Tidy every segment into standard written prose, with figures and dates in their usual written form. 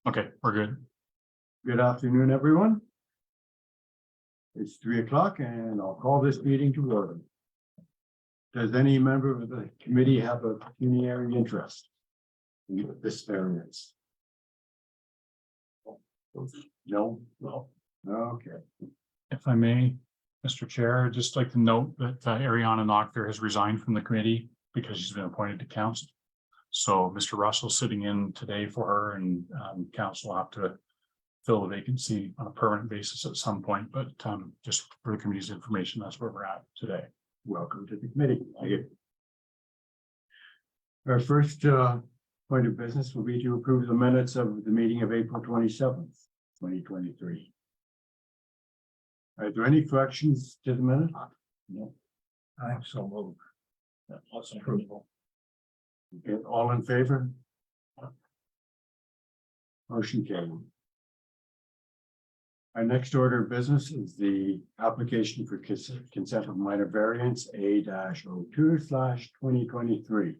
Okay, we're good. Good afternoon, everyone. It's 3 o'clock and I'll call this meeting to order. Does any member of the committee have a pecuniary interest in this variance? No? No. Okay. If I may, Mr. Chair, I'd just like to note that Ariana Noctor has resigned from the committee because she's been appointed to council. So Mr. Russell's sitting in today for her, and council will have to fill the vacancy on a permanent basis at some point, but just for the committee's information, that's where we're at today. Welcome to the committee. Thank you. Our first point of business will be to approve the minutes of the meeting of April 27th, 2023. Are there any corrections to the minute? No. I'm so moved. That's approval. Okay, all in favor? Motion carried. Our next order of business is the application for consent of minor variance A-02/2023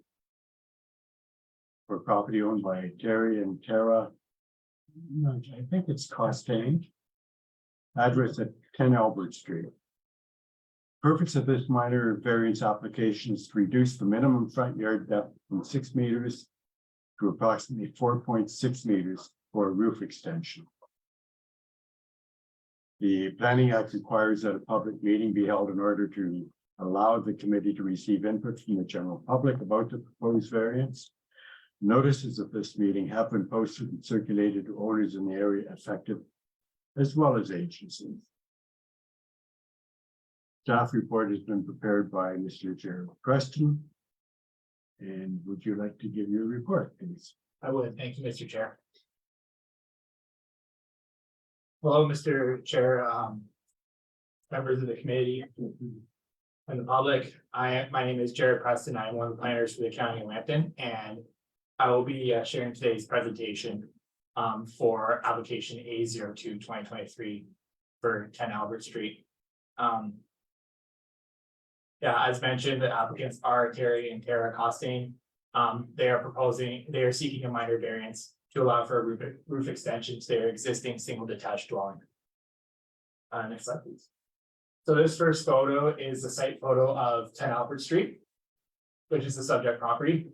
for property owned by Terry and Tara. No, I think it's Costain. Address at 10 Albert Street. Purpose of this minor variance application is to reduce the minimum front yard depth from 6 meters to approximately 4.6 meters for a roof extension. The Planning Act requires that a public meeting be held in order to allow the committee to receive input from the general public about the proposed variance. Notices of this meeting have been posted and circulated to owners in the area affected, as well as agencies. Staff report has been prepared by Mr. Gerald Preston. And would you like to give your report, please? I would. Thank you, Mr. Chair. Hello, Mr. Chair, members of the committee and the public. My name is Jared Preston. I am one of the planners for the County of Lambton, and I will be sharing today's presentation for application A-02/2023 for 10 Albert Street. Yeah, as mentioned, the applicants are Terry and Tara Costain. They are seeking a minor variance to allow for a roof extension to their existing single detached dwelling. Next slide, please. So this first photo is the site photo of 10 Albert Street, which is the subject property.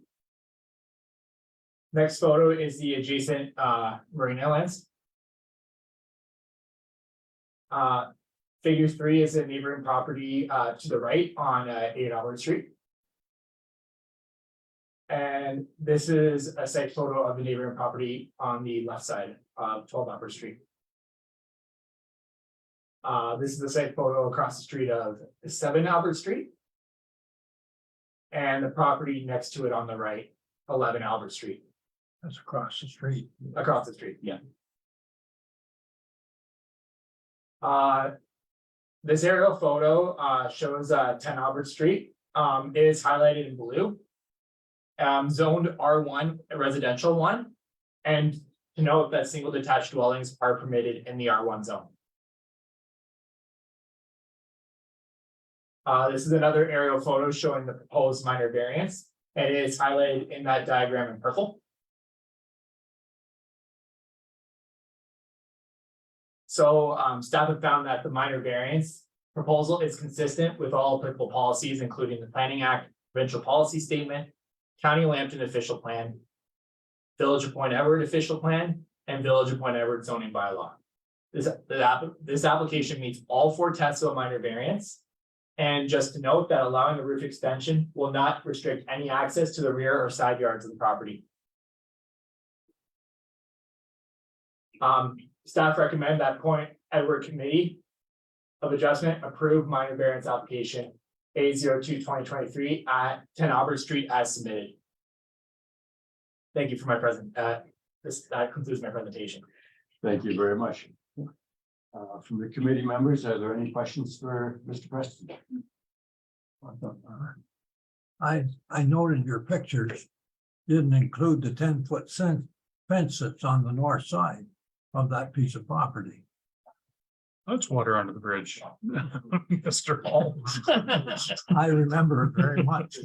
Next photo is the adjacent marina lands. Figure 3 is a neighboring property to the right on 8 Albert Street. And this is a site photo of the neighboring property on the left side of 12 Albert Street. This is the site photo across the street of 7 Albert Street. And the property next to it on the right, 11 Albert Street. That's across the street. Across the street, yeah. This aerial photo shows 10 Albert Street. It is highlighted in blue. Zoned R1 residential 1, and to note that single detached dwellings are permitted in the R1 zone. This is another aerial photo showing the proposed minor variance, and it is highlighted in that diagram in purple. So staff have found that the minor variance proposal is consistent with all applicable policies, including the Planning Act, provincial policy statement, County of Lambton official plan, Village of Point Edward official plan, and Village of Point Edward zoning bylaw. This application meets all 4 tests of a minor variance. And just to note that allowing the roof extension will not restrict any access to the rear or side yards of the property. Staff recommend that Point Edward Committee of Adjustment approve minor variance application A-02/2023 at 10 Albert Street as submitted. Thank you for my that concludes my presentation. Thank you very much. From the committee members, are there any questions for Mr. Preston? I noted your pictures didn't include the 10-foot fence that's on the north side of that piece of property. That's water under the bridge. Mr. Hall. I remember it very much.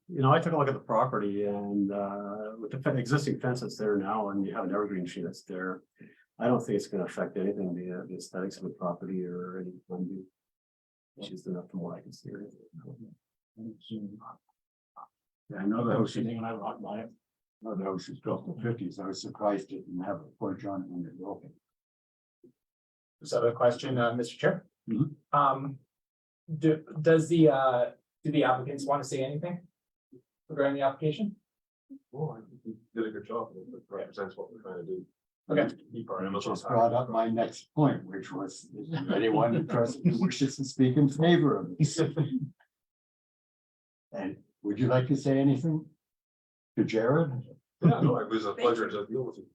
You know, I took a look at the property and with the existing fence that's there now and you have an evergreen tree that's there. I don't think it's gonna affect anything, the aesthetics of the property or any undue issues enough from what I can see. Yeah, I know the house, when I walked by it. I know the house was built in the fifties. I was surprised it didn't have a porch on it when it opened. Just have a question, Mr. Chair. Mhm. Does do the applicants want to say anything regarding the application? Well, I think you did a good job. It represents what we're trying to do. Okay. Keep our image Just on brought top. up my next point, which was, is there anyone interested who wishes to speak in favor of this? And would you like to say anything to Jared? Yeah, no, it was a pleasure to deal with you.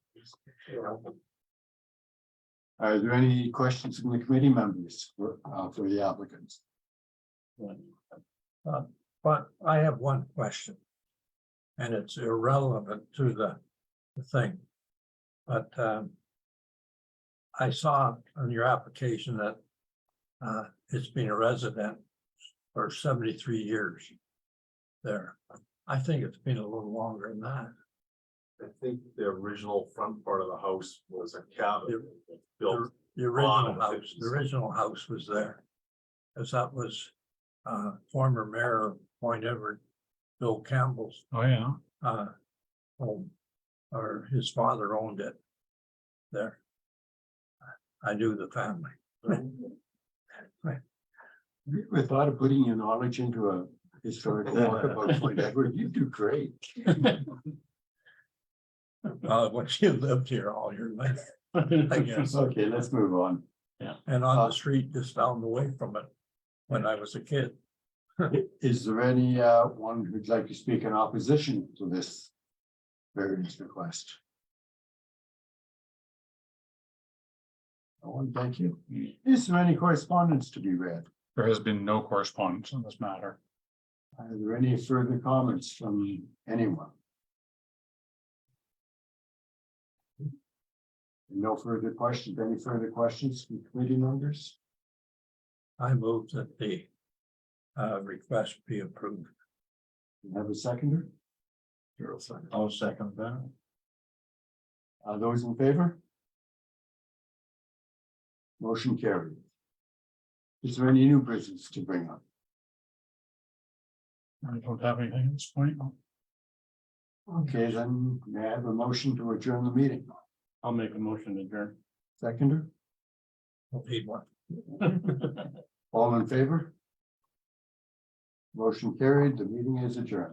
Are there any questions from the committee members for the applicants? But I have one question. And it's irrelevant to the thing. But I saw on your application that it's been a resident for 73 years there. I think it's been a little longer than that. I think the original front part of the house was a cabin built. The original in the house, 50s. the original house was there. Cause that was former mayor of Point Edward, Bill Campbell's Oh, yeah. home, or his father owned it there. I knew the family. You ever thought of putting your knowledge into a historical book about Point Edward? You do great. When you lived here all your life. I guess. Okay, let's move on. And on the street just down the way from it, when I was a kid. Is there any one who'd like to speak in opposition to this variance request? No one, thank you. Is there any correspondence to be read? There has been no correspondence on this matter. Are there any further comments from anyone? No further questions. Any further questions from committee members? I moved that the request be approved. You have a seconder? I'll second that. Those in favor? Motion carried. Is there any new business to bring up? I don't have anything at this point. Okay, then may I have a motion to adjourn the meeting? I'll make a motion to adjourn. Seconder? We'll need one. All in favor? Motion carried. The meeting is adjourned.